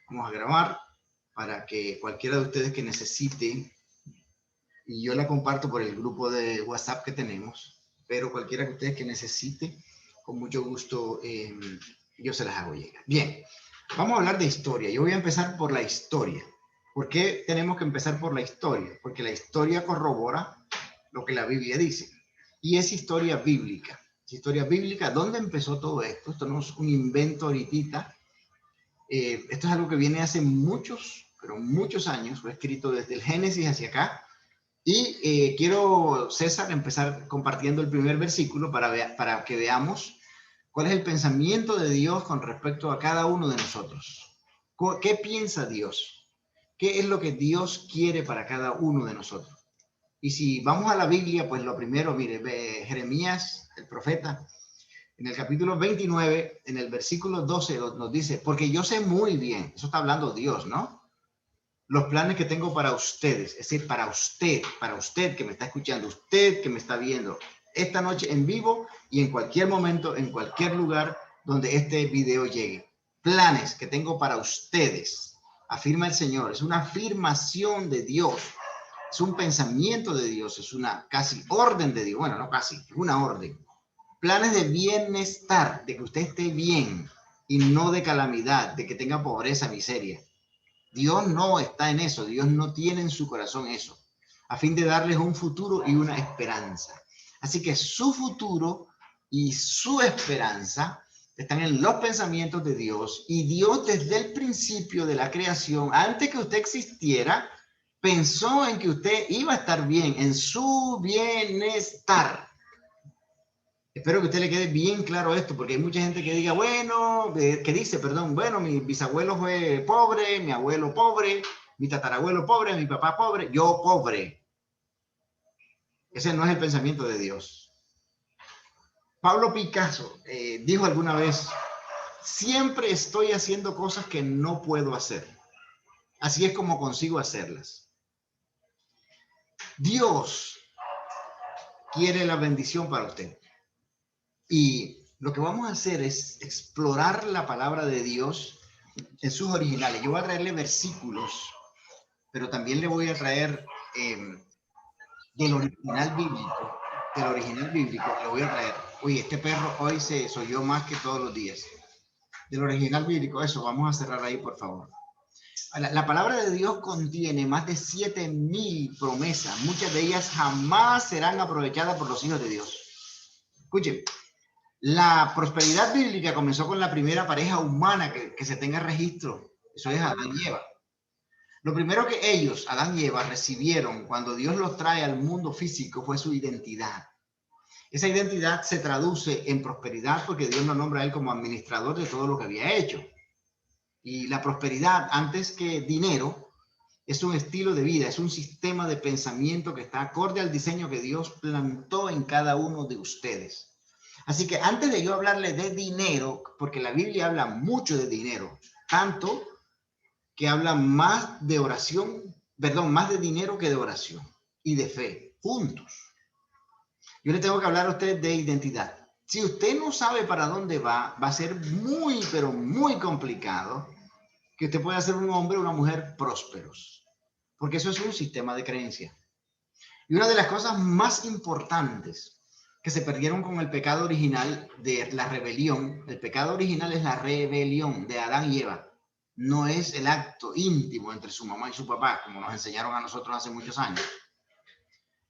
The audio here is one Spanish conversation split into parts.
Vamos a grabar para que cualquiera de ustedes que necesite, y yo la comparto por el grupo de WhatsApp que tenemos, pero cualquiera de ustedes que necesite, con mucho gusto yo se las hago llegar. Bien, vamos a hablar de historia. Yo voy a empezar por la historia. ¿Por qué tenemos que empezar por la historia? Porque la historia corrobora lo que la Biblia dice. Y es historia bíblica. Historia bíblica, ¿dónde empezó todo esto? Esto no es un invento ahorita. Esto es algo que viene hace muchos, pero muchos años. Fue escrito desde el Génesis hacia acá. Y quiero, César, empezar compartiendo el primer versículo para que veamos cuál es el pensamiento de Dios con respecto a cada uno de nosotros. ¿Qué piensa Dios? ¿Qué es lo que Dios quiere para cada uno de nosotros? Y si vamos a la Biblia, pues lo primero, mire, Jeremías, el profeta, en el capítulo 29, en el versículo 12, nos dice, porque yo sé muy bien, eso está hablando Dios, ¿no? Los planes que tengo para ustedes, es decir, para usted que me está escuchando, usted que me está viendo esta noche en vivo y en cualquier momento, en cualquier lugar donde este video llegue. Planes que tengo para ustedes, afirma el Señor, es una afirmación de Dios. Es un pensamiento de Dios, es una casi orden de Dios. Bueno, no casi, es una orden. Planes de bienestar, de que usted esté bien y no de calamidad, de que tenga pobreza, miseria. Dios no está en eso, Dios no tiene en su corazón eso, a fin de darles un futuro y una esperanza. Así que su futuro y su esperanza están en los pensamientos de Dios, y Dios desde el principio de la creación, antes que usted existiera, pensó en que usted iba a estar bien, en su bienestar. Espero que a usted le quede bien claro esto, porque hay mucha gente que diga, bueno, que dice, perdón, bueno, mi bisabuelo fue pobre, mi abuelo pobre, mi tatarabuelo pobre, mi papá pobre, yo pobre. Ese no es el pensamiento de Dios. Pablo Picasso dijo alguna vez, siempre estoy haciendo cosas que no puedo hacer. Así es como consigo hacerlas. Dios quiere la bendición para usted. Y lo que vamos a hacer es explorar la palabra de Dios en sus originales. Yo voy a traerle versículos, pero también le voy a traer del original bíblico. Del original bíblico le voy a traer. Oye, este perro hoy se soyó más que todos los días. Del original bíblico, eso, vamos a cerrar ahí, por favor. La palabra de Dios contiene más de 7,000 promesas. Muchas de ellas jamás serán aprovechadas por los hijos de Dios. Escuchen. La prosperidad bíblica comenzó con la primera pareja humana que se tenga registro. Eso es Adán y Eva. Lo primero que ellos, Adán y Eva, recibieron cuando Dios los trae al mundo físico fue su identidad. Esa identidad se traduce en prosperidad porque Dios lo nombra a él como administrador de todo lo que había hecho. Y la prosperidad, antes que dinero, es un estilo de vida, es un sistema de pensamiento que está acorde al diseño que Dios plantó en cada uno de ustedes. Así que antes de yo hablarle de dinero, porque la Biblia habla mucho de dinero, tanto que habla más de oración, perdón, más de dinero que de oración y de fe, juntos. Yo le tengo que hablar a usted de identidad. Si usted no sabe para dónde va a ser muy, pero muy complicado que usted pueda ser un hombre o una mujer prósperos, porque eso es un sistema de creencia. Y una de las cosas más importantes que se perdieron con el pecado original de la rebelión, el pecado original es la rebelión de Adán y Eva, no es el acto íntimo entre su mamá y su papá, como nos enseñaron a nosotros hace muchos años.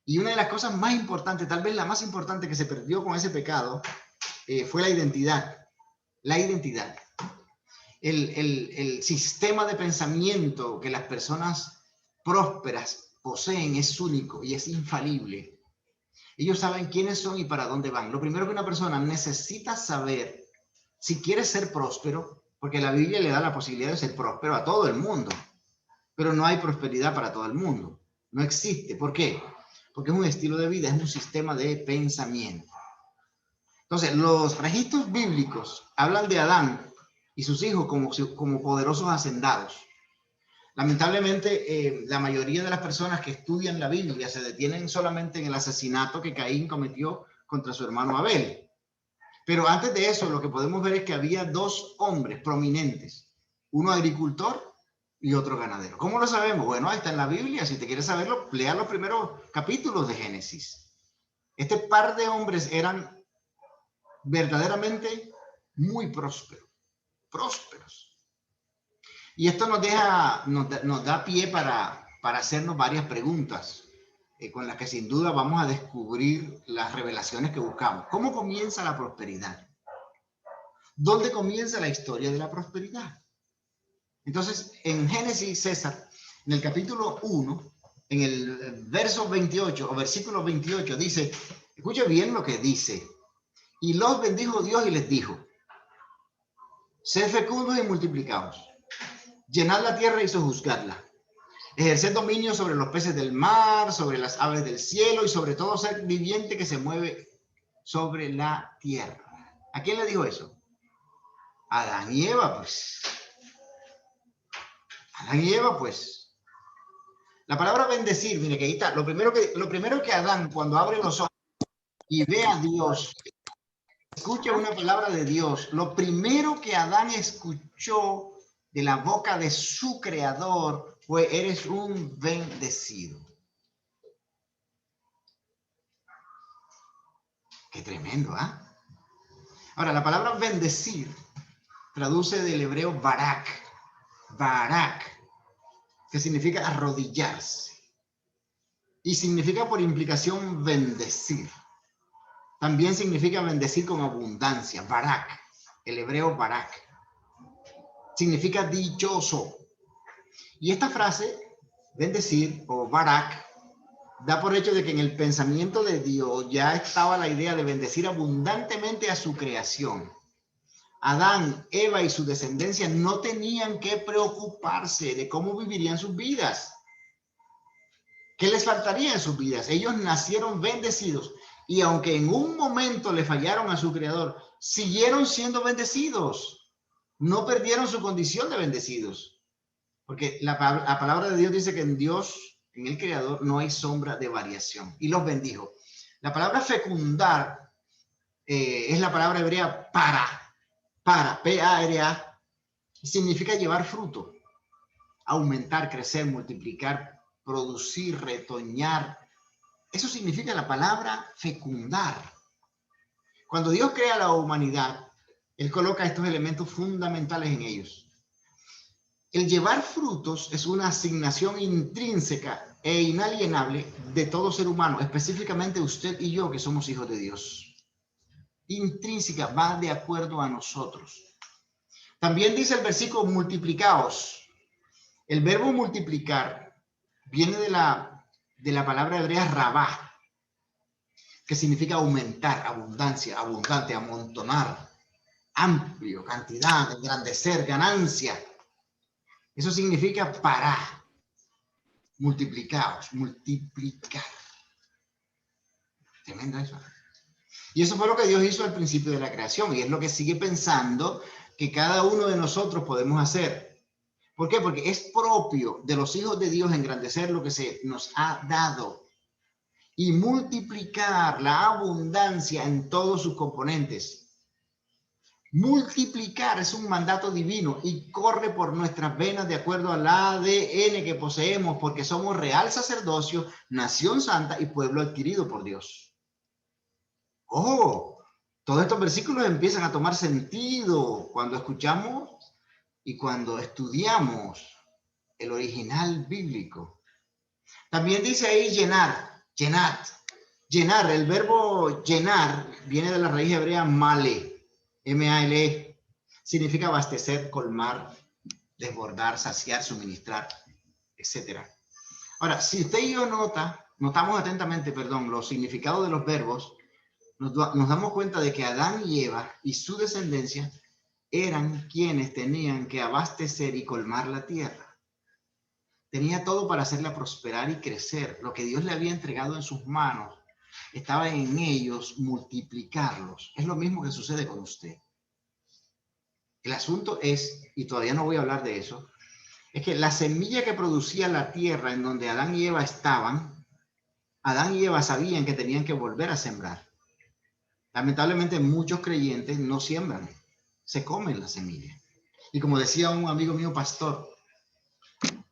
Y una de las cosas más importantes, tal vez la más importante que se perdió con ese pecado, fue la identidad. La identidad. El sistema de pensamiento que las personas prósperas poseen es único y es infalible. Ellos saben quiénes son y para dónde van. Lo primero que una persona necesita saber si quiere ser próspero, porque la Biblia le da la posibilidad de ser próspero a todo el mundo, pero no hay prosperidad para todo el mundo. No existe. ¿Por qué? Porque es un estilo de vida, es un sistema de pensamiento. Entonces, los registros bíblicos hablan de Adán y sus hijos como poderosos hacendados. Lamentablemente, la mayoría de las personas que estudian la Biblia se detienen solamente en el asesinato que Caín cometió contra su hermano Abel. Pero antes de eso, lo que podemos ver es que había dos hombres prominentes. uno agricultor y otro ganadero. ¿Cómo lo sabemos? Bueno, ahí está en la Biblia. Si te quieres saberlo, lea los primeros capítulos de Génesis. Este par de hombres eran verdaderamente muy prósperos. Y esto nos da pie para hacernos varias preguntas, con las que sin duda vamos a descubrir las revelaciones que buscamos. ¿Cómo comienza la prosperidad? ¿Dónde comienza la historia de la prosperidad? Entonces, en Génesis, César, en el capítulo 1, en el verso 28 o versículo 28, dice, escucha bien lo que dice, y los bendijo Dios y les dijo, sed fecundos y multiplicaos, llenad la tierra y sojuzgadla, ejerced dominio sobre los peces del mar, sobre las aves del cielo y sobre todo ser viviente que se mueve sobre la tierra. ¿A quién le dijo eso? Adán y Eva, pues. Adán y Eva, pues. La palabra bendecir, mire que ahí está. Lo primero que Adán, cuando abre los ojos y ve a Dios, escucha una palabra de Dios, lo primero que Adán escuchó de la boca de su creador fue, eres un bendecido. Qué tremendo, ¿ah? Ahora, la palabra bendecir traduce del hebreo barak, que significa arrodillarse. Y significa por implicación bendecir. También significa bendecir con abundancia, barak, el hebreo barak. Significa dichoso. Y esta frase, bendecir o barak, da por hecho de que en el pensamiento de Dios ya estaba la idea de bendecir abundantemente a su creación. Adán, Eva y su descendencia no tenían que preocuparse de cómo vivirían sus vidas. ¿Qué les faltaría en sus vidas? Ellos nacieron bendecidos y aunque en un momento le fallaron a su creador, siguieron siendo bendecidos. No perdieron su condición de bendecidos. Porque la palabra de Dios dice que en Dios, en el creador, no hay sombra de variación. Y los bendijo. La palabra fecundar es la palabra hebrea para, P-A-R-A, significa llevar fruto, aumentar, crecer, multiplicar, producir, retoñar. Eso significa la palabra fecundar. Cuando Dios crea la humanidad, Él coloca estos elementos fundamentales en ellos. El llevar frutos es una asignación intrínseca e inalienable de todo ser humano, específicamente usted y yo que somos hijos de Dios. Intrínseca, va de acuerdo a nosotros. También dice el versículo multiplicaos. El verbo multiplicar viene de la palabra hebrea rabá, que significa aumentar, abundancia, abundante, amontonar, amplio, cantidad, engrandecer, ganancia. Eso significa para, multiplicaos, multiplicar. Tremendo eso. Y eso fue lo que Dios hizo al principio de la creación y es lo que sigue pensando que cada uno de nosotros podemos hacer. ¿Por qué? Porque es propio de los hijos de Dios engrandecer lo que se nos ha dado y multiplicar la abundancia en todos sus componentes. Multiplicar es un mandato divino y corre por nuestras venas de acuerdo al ADN que poseemos porque somos real sacerdocio, nación santa y pueblo adquirido por Dios. ¡Oh! Todos estos versículos empiezan a tomar sentido cuando escuchamos y cuando estudiamos el original bíblico. También dice ahí llenar, llenad. Llenar, el verbo llenar viene de la raíz hebrea male, M-A-L-E. Significa abastecer, colmar, desbordar, saciar, suministrar, etc. Ahora, si usted y yo notamos atentamente, los significados de los verbos, nos damos cuenta de que Adán y Eva y su descendencia eran quienes tenían que abastecer y colmar la tierra. Tenía todo para hacerla prosperar y crecer. Lo que Dios le había entregado en sus manos estaba en ellos multiplicarlos. Es lo mismo que sucede con usted. El asunto es, y todavía no voy a hablar de eso, es que la semilla que producía la tierra en donde Adán y Eva estaban, Adán y Eva sabían que tenían que volver a sembrar. Lamentablemente muchos creyentes no siembran, se comen la semilla. Y como decía un amigo mío, pastor,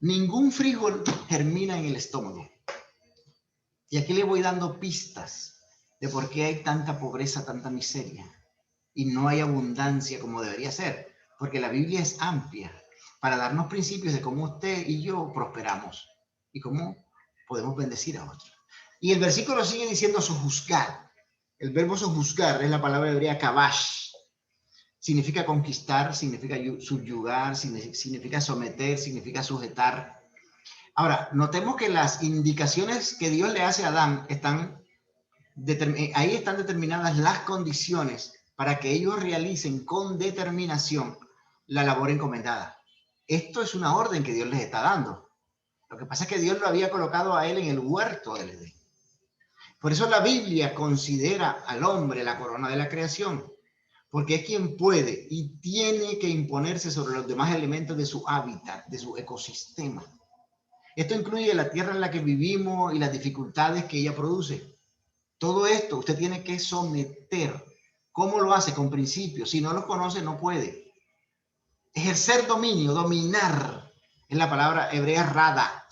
ningún frijol germina en el estómago. Y aquí le voy dando pistas de por qué hay tanta pobreza, tanta miseria. Y no hay abundancia como debería ser. Porque la Biblia es amplia para darnos principios de cómo usted y yo prosperamos y cómo podemos bendecir a otros. Y el versículo sigue diciendo sojuzgar. El verbo sojuzgar es la palabra hebrea kabash. Significa conquistar, significa subyugar, significa someter, significa sujetar. Ahora, notemos que las indicaciones que Dios le hace a Adán ahí están determinadas las condiciones para que ellos realicen con determinación la labor encomendada. Esto es una orden que Dios les está dando. Lo que pasa es que Dios lo había colocado a él en el huerto del Edén. Por eso la Biblia considera al hombre la corona de la creación, porque es quien puede y tiene que imponerse sobre los demás elementos de su hábitat, de su ecosistema. Esto incluye la tierra en la que vivimos y las dificultades que ella produce. Todo esto usted tiene que someter. ¿Cómo lo hace? Con principios. Si no los conoce, no puede. Ejercer dominio, dominar, es la palabra hebrea rada,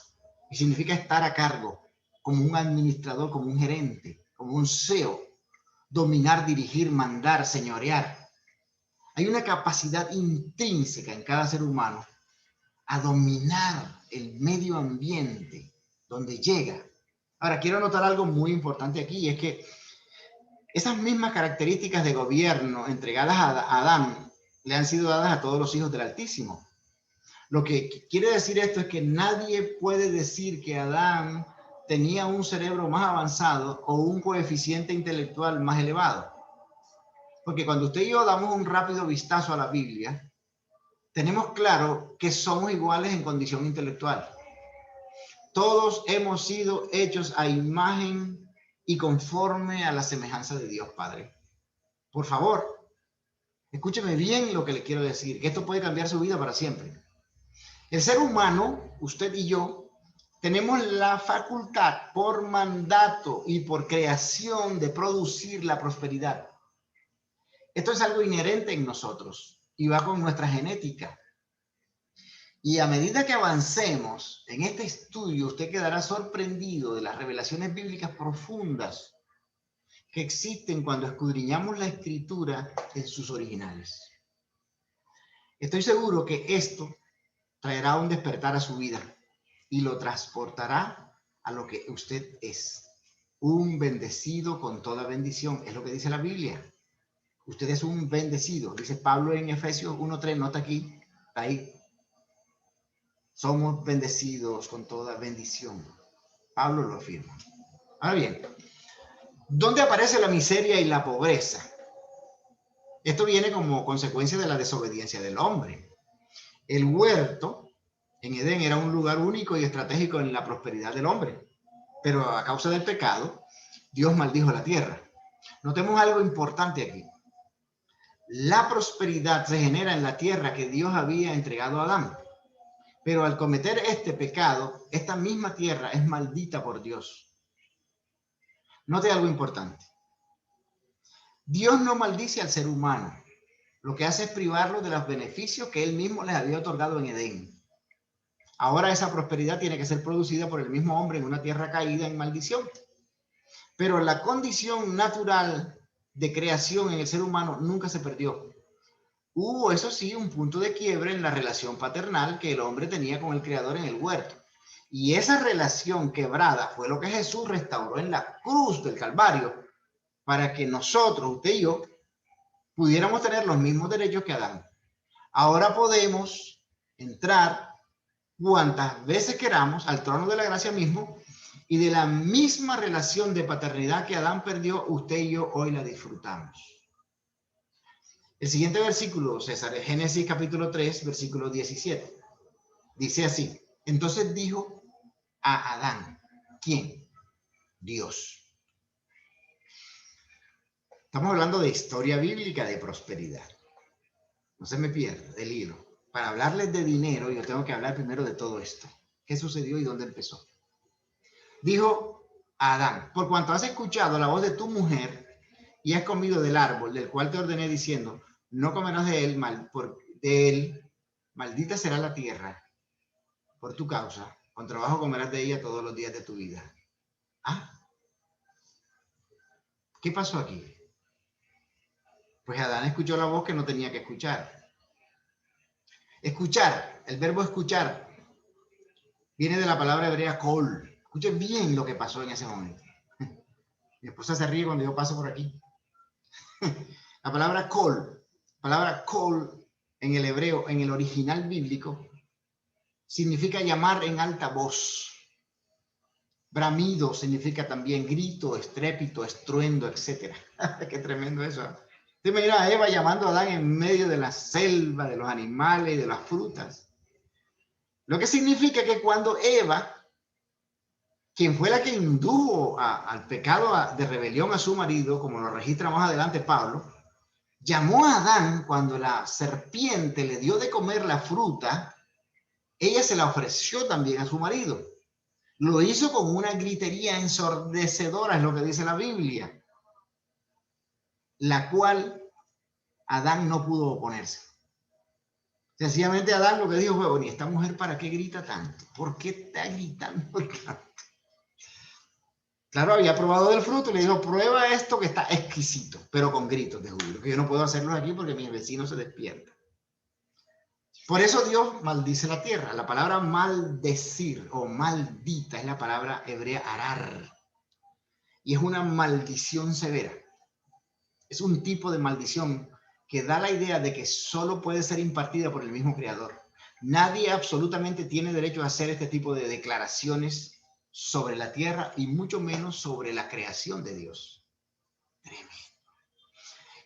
y significa estar a cargo, como un administrador, como un gerente, como un CEO. Dominar, dirigir, mandar, señorear. Hay una capacidad intrínseca en cada ser humano a dominar el medio ambiente donde llega. Ahora, quiero anotar algo muy importante aquí, y es que esas mismas características de gobierno entregadas a Adán le han sido dadas a todos los hijos del Altísimo. Lo que quiere decir esto es que nadie puede decir que Adán tenía un cerebro más avanzado o un coeficiente intelectual más elevado. Porque cuando usted y yo damos un rápido vistazo a la Biblia, tenemos claro que somos iguales en condición intelectual. Todos hemos sido hechos a imagen y conforme a la semejanza de Dios Padre. Por favor, escúcheme bien lo que le quiero decir, que esto puede cambiar su vida para siempre. El ser humano, usted y yo, tenemos la facultad por mandato y por creación de producir la prosperidad. Esto es algo inherente en nosotros y va con nuestra genética. Y a medida que avancemos en este estudio, usted quedará sorprendido de las revelaciones bíblicas profundas que existen cuando escudriñamos la escritura en sus originales. Estoy seguro que esto traerá un despertar a su vida y lo transportará a lo que usted es. Un bendecido con toda bendición, es lo que dice la Biblia. Usted es un bendecido, dice Pablo en Efesios 1:3, nota aquí, ahí. Somos bendecidos con toda bendición. Pablo lo afirma. Ahora bien, ¿dónde aparece la miseria y la pobreza? Esto viene como consecuencia de la desobediencia del hombre. El huerto en Edén era un lugar único y estratégico en la prosperidad del hombre, pero a causa del pecado, Dios maldijo la tierra. Notemos algo importante aquí. La prosperidad se genera en la tierra que Dios había entregado a Adán. Pero al cometer este pecado, esta misma tierra es maldita por Dios. Note algo importante. Dios no maldice al ser humano. Lo que hace es privarlo de los beneficios que él mismo les había otorgado en Edén. Ahora esa prosperidad tiene que ser producida por el mismo hombre en una tierra caída en maldición. Pero la condición natural de creación en el ser humano nunca se perdió. Hubo, eso sí, un punto de quiebre en la relación paternal que el hombre tenía con el Creador en el huerto. Y esa relación quebrada fue lo que Jesús restauró en la cruz del Calvario para que nosotros, usted y yo, pudiéramos tener los mismos derechos que Adán. Ahora podemos entrar cuantas veces queramos al trono de la gracia mismo y de la misma relación de paternidad que Adán perdió, usted y yo hoy la disfrutamos. El siguiente versículo, César, es Génesis capítulo 3, versículo 17. Dice así, entonces dijo a Adán, ¿quién? Dios. Estamos hablando de historia bíblica de prosperidad. No se me pierda del hilo. Para hablarles de dinero, yo tengo que hablar primero de todo esto. ¿Qué sucedió y dónde empezó? Dijo a Adán, por cuanto has escuchado la voz de tu mujer y has comido del árbol del cual te ordené diciendo, no comerás de él, Maldita será la tierra por tu causa, con trabajo comerás de ella todos los días de tu vida. ¿Ah? ¿Qué pasó aquí? Pues Adán escuchó la voz que no tenía que escuchar. Escuchar, el verbo escuchar, viene de la palabra hebrea kol. Escuchen bien lo que pasó en ese momento. Mi esposa se ríe cuando yo paso por aquí. La palabra kol en el hebreo, en el original bíblico, significa llamar en alta voz. Bramido significa también grito, estrépito, estruendo, etc. Qué tremendo eso. ¿Te imaginas a Eva llamando a Adán en medio de la selva, de los animales y de las frutas? Lo que significa que cuando Eva, quien fue la que indujo al pecado de rebelión a su marido, como lo registra más adelante Pablo, llamó a Adán cuando la serpiente le dio de comer la fruta, ella se la ofreció también a su marido. Lo hizo con una gritería ensordecedora, es lo que dice la Biblia, la cual Adán no pudo oponerse. Sencillamente Adán lo que dijo fue, bueno, ¿y esta mujer para qué grita tanto? ¿Por qué está gritando tanto? Claro, había probado del fruto y le dijo, prueba esto que está exquisito, pero con gritos de júbilo, que yo no puedo hacerlo aquí porque mis vecinos se despiertan. Por eso Dios maldice la tierra. La palabra maldecir o maldita es la palabra hebrea arar. Y es una maldición severa. Es un tipo de maldición que da la idea de que solo puede ser impartida por el mismo Creador. Nadie absolutamente tiene derecho a hacer este tipo de declaraciones sobre la tierra y mucho menos sobre la creación de Dios. Tremendo.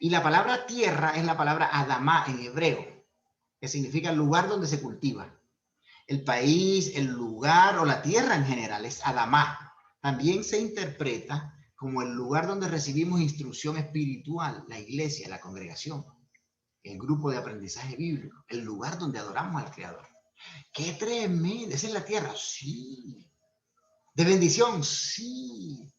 Y la palabra tierra es la palabra Adamá en hebreo, que significa lugar donde se cultiva. El país, el lugar o la tierra en general es Adamá. También se interpreta como el lugar donde recibimos instrucción espiritual, la iglesia, la congregación, el grupo de aprendizaje bíblico, el lugar donde adoramos al Creador. ¡Qué tremendo! ¿Esa es la tierra? Sí. ¿De bendición? Sí.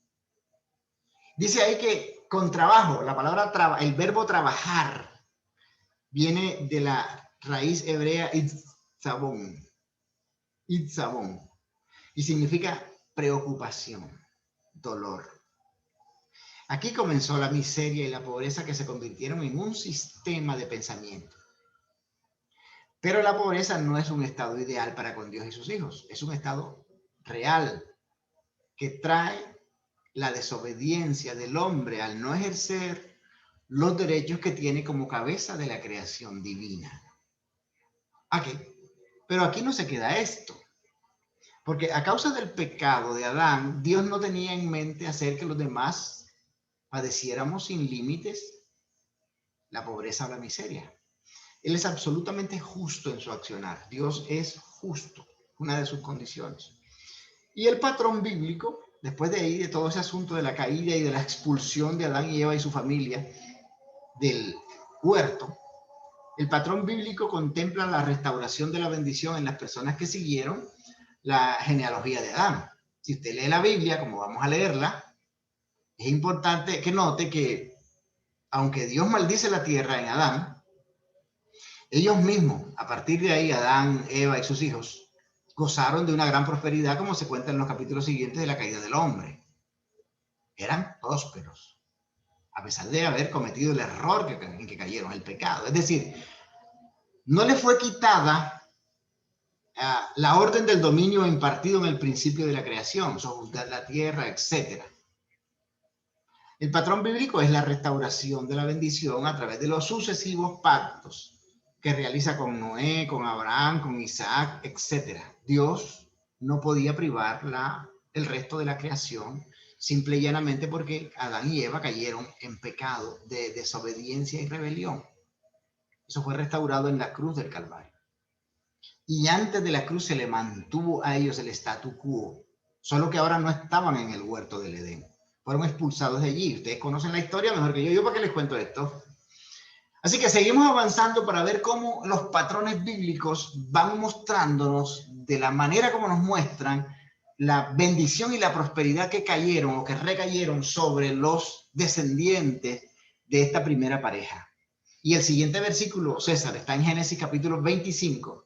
Dice ahí que con trabajo, la palabra el verbo trabajar viene de la raíz hebrea itzabón, y significa preocupación, dolor. Aquí comenzó la miseria y la pobreza que se convirtieron en un sistema de pensamiento. Pero la pobreza no es un estado ideal para con Dios y sus hijos. Es un estado real que trae la desobediencia del hombre al no ejercer los derechos que tiene como cabeza de la creación divina. Aquí. Pero aquí no se queda esto. Porque a causa del pecado de Adán, Dios no tenía en mente hacer que los demás padeciéramos sin límites la pobreza o la miseria. Él es absolutamente justo en su accionar. Dios es justo, una de sus condiciones. Y el patrón bíblico, después de ahí, de todo ese asunto de la caída y de la expulsión de Adán y Eva y su familia del huerto, el patrón bíblico contempla la restauración de la bendición en las personas que siguieron la genealogía de Adán. Si usted lee la Biblia, como vamos a leerla, es importante que note que, aunque Dios maldice la tierra en Adán, ellos mismos, a partir de ahí, Adán, Eva y sus hijos, gozaron de una gran prosperidad, como se cuenta en los capítulos siguientes de la caída del hombre. Eran prósperos, a pesar de haber cometido el error en que cayeron, el pecado. Es decir, no le fue quitada la orden del dominio impartido en el principio de la creación, sojuzgar la tierra, etc. El patrón bíblico es la restauración de la bendición a través de los sucesivos pactos que realiza con Noé, con Abraham, con Isaac, etc. Dios no podía privar el resto de la creación simple y llanamente porque Adán y Eva cayeron en pecado de desobediencia y rebelión. Eso fue restaurado en la cruz del Calvario. Y antes de la cruz se le mantuvo a ellos el statu quo, solo que ahora no estaban en el huerto del Edén. Fueron expulsados de allí. Ustedes conocen la historia mejor que yo. ¿Yo para qué les cuento esto? Así que seguimos avanzando para ver cómo los patrones bíblicos van mostrándonos de la manera como nos muestran la bendición y la prosperidad que cayeron o que recayeron sobre los descendientes de esta primera pareja. Y el siguiente versículo, César, está en Génesis capítulo 25,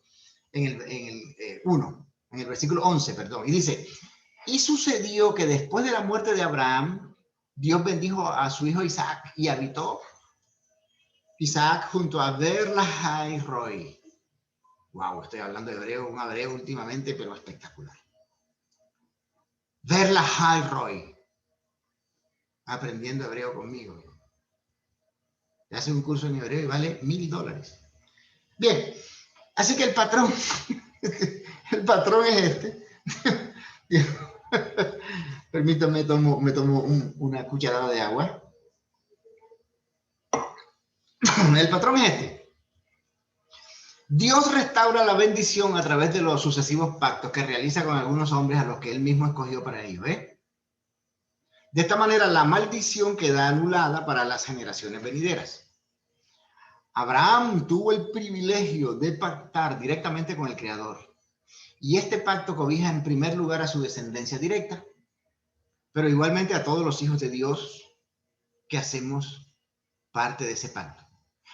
en el versículo 11, perdón. Y dice, y sucedió que después de la muerte de Abraham, Dios bendijo a su hijo Isaac y habitó Isaac junto a Beer-lahai-roi. Wow, estoy hablando de hebreo, un hebreo últimamente, pero espectacular. Beer-lahai-roi. Aprendiendo hebreo conmigo. Te hace un curso en hebreo y vale $1000. Bien, así que el patrón, el patrón es este. Permítame, me tomo una cucharada de agua. El patrón es este. Dios restaura la bendición a través de los sucesivos pactos que realiza con algunos hombres a los que él mismo escogió para ello. De esta manera, la maldición queda anulada para las generaciones venideras. Abraham tuvo el privilegio de pactar directamente con el Creador. Y este pacto cobija en primer lugar a su descendencia directa, pero igualmente a todos los hijos de Dios que hacemos parte de ese pacto.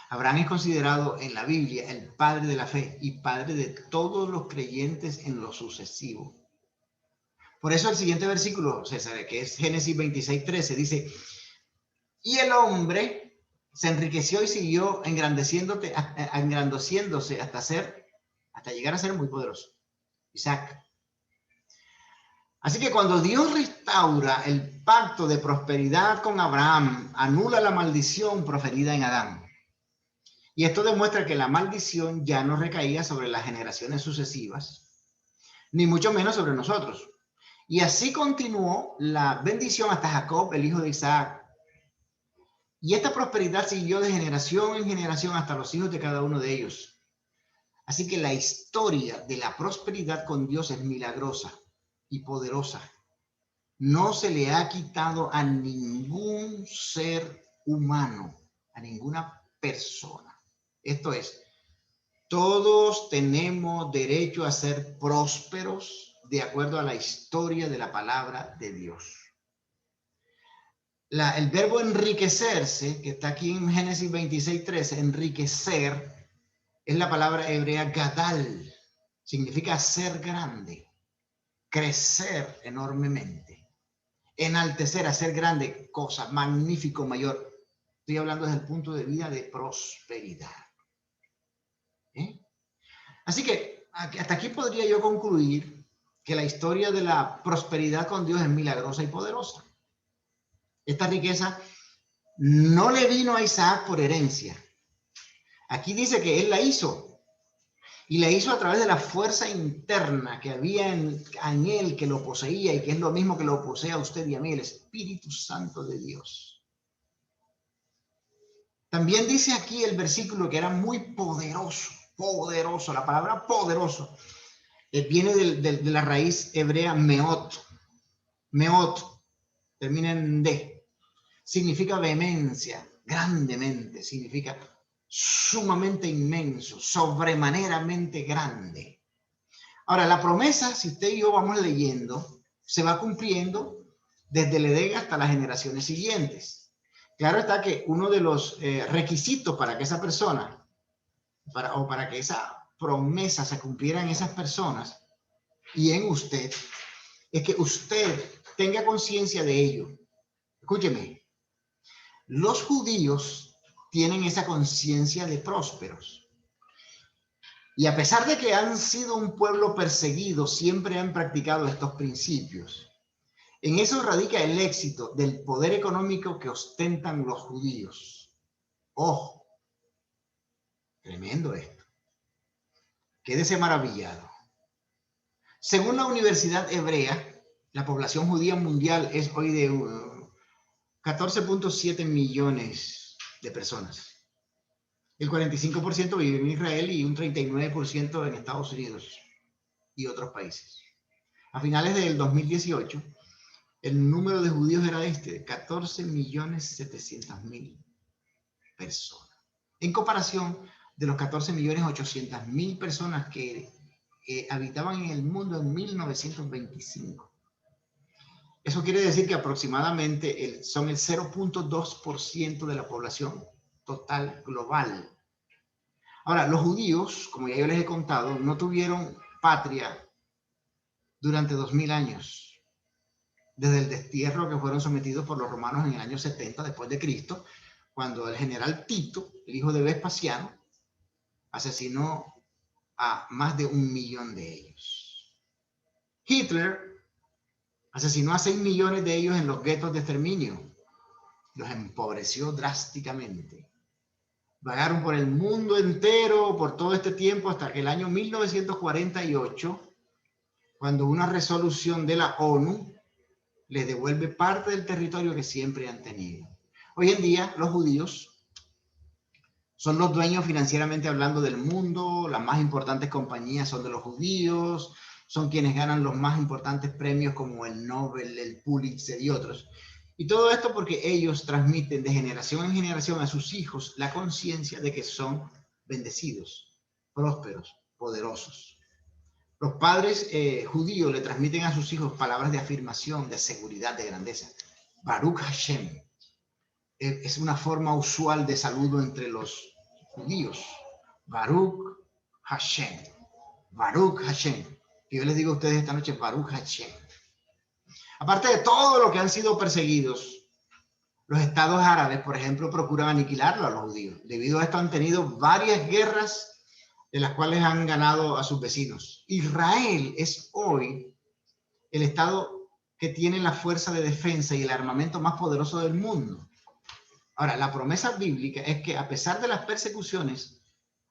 Abraham es considerado en la Biblia el padre de la fe y padre de todos los creyentes en lo sucesivo. Por eso el siguiente versículo, César, que es Génesis 26:13, dice, y el hombre se enriqueció y siguió engrandeciéndose hasta llegar a ser muy poderoso. Isaac. Así que cuando Dios restaura el pacto de prosperidad con Abraham, anula la maldición proferida en Adán. Y esto demuestra que la maldición ya no recaía sobre las generaciones sucesivas, ni mucho menos sobre nosotros. Y así continuó la bendición hasta Jacob, el hijo de Isaac. Y esta prosperidad siguió de generación en generación hasta los hijos de cada uno de ellos. Así que la historia de la prosperidad con Dios es milagrosa y poderosa. No se le ha quitado a ningún ser humano, a ninguna persona. Esto es, todos tenemos derecho a ser prósperos de acuerdo a la historia de la palabra de Dios. El verbo enriquecerse, que está aquí en Génesis 26:13, enriquecer, es la palabra hebrea gadal. Significa ser grande, crecer enormemente, enaltecer, hacer grande cosa, magnífico, mayor. Estoy hablando desde el punto de vista de prosperidad. Así que hasta aquí podría yo concluir que la historia de la prosperidad con Dios es milagrosa y poderosa. Esta riqueza no le vino a Isaac por herencia. Aquí dice que él la hizo. Y la hizo a través de la fuerza interna que había en él, que lo poseía y que es lo mismo que lo posee a usted y a mí, el Espíritu Santo de Dios. También dice aquí el versículo que era muy poderoso, poderoso. La palabra poderoso viene de la raíz hebrea meot. Meot termina en D. Significa vehemencia, grandemente, significa sumamente inmenso, sobremaneramente grande. Ahora, la promesa, si usted y yo vamos leyendo, se va cumpliendo desde el Edén hasta las generaciones siguientes. Claro está que uno de los requisitos para que esa persona, para que esa promesa se cumpliera en esas personas y en usted, es que usted tenga conciencia de ello. Escúcheme, los judíos tienen esa conciencia de prósperos. Y a pesar de que han sido un pueblo perseguido, siempre han practicado estos principios. En eso radica el éxito del poder económico que ostentan los judíos. ¡Ojo! Tremendo esto. Quédese maravillado. Según la Universidad Hebrea, la población judía mundial es hoy de 14.7 millones de personas. El 45% vive en Israel y un 39% en Estados Unidos y otros países. A finales del 2018, el número de judíos era de 14.700.000 personas. En comparación de los 14.800.000 personas que habitaban en el mundo en 1925. Eso quiere decir que aproximadamente son el 0.2% de la población total global. Ahora, los judíos, como ya yo les he contado, no tuvieron patria durante 2000 años. Desde el destierro que fueron sometidos por los romanos en el año 70 después de Cristo, cuando el general Tito, el hijo de Vespasiano, asesinó a más de 1 millón de ellos. Hitler asesinó a 6 millones de ellos en los guetos de exterminio. Los empobreció drásticamente. Vagaron por el mundo entero por todo este tiempo hasta que el año 1948, cuando una resolución de la ONU les devuelve parte del territorio que siempre han tenido. Hoy en día, los judíos son los dueños financieramente hablando del mundo, las más importantes compañías son de los judíos, son quienes ganan los más importantes premios como el Nobel, el Pulitzer y otros. Y todo esto porque ellos transmiten de generación en generación a sus hijos la conciencia de que son bendecidos, prósperos, poderosos. Los padres judíos le transmiten a sus hijos palabras de afirmación, de seguridad, de grandeza. Baruch Hashem. Es una forma usual de saludo entre los judíos. Baruch Hashem. Baruch Hashem. Y yo les digo a ustedes esta noche, Baruch Hashem. Aparte de todo lo que han sido perseguidos, los estados árabes, por ejemplo, procuran aniquilarlo a los judíos. Debido a esto han tenido varias guerras de las cuales han ganado a sus vecinos. Israel es hoy el estado que tiene la fuerza de defensa y el armamento más poderoso del mundo. Ahora, la promesa bíblica es que a pesar de las persecuciones,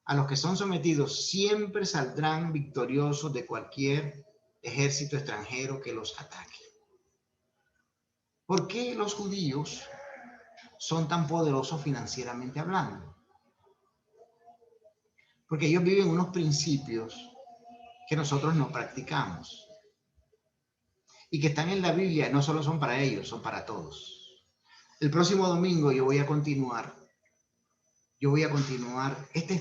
a los que son sometidos siempre saldrán victoriosos de cualquier ejército extranjero que los ataque. ¿Por qué los judíos son tan poderosos financieramente hablando? Porque ellos viven unos principios que nosotros no practicamos y que están en la Biblia, no solo son para ellos, son para todos. El próximo domingo yo voy a continuar este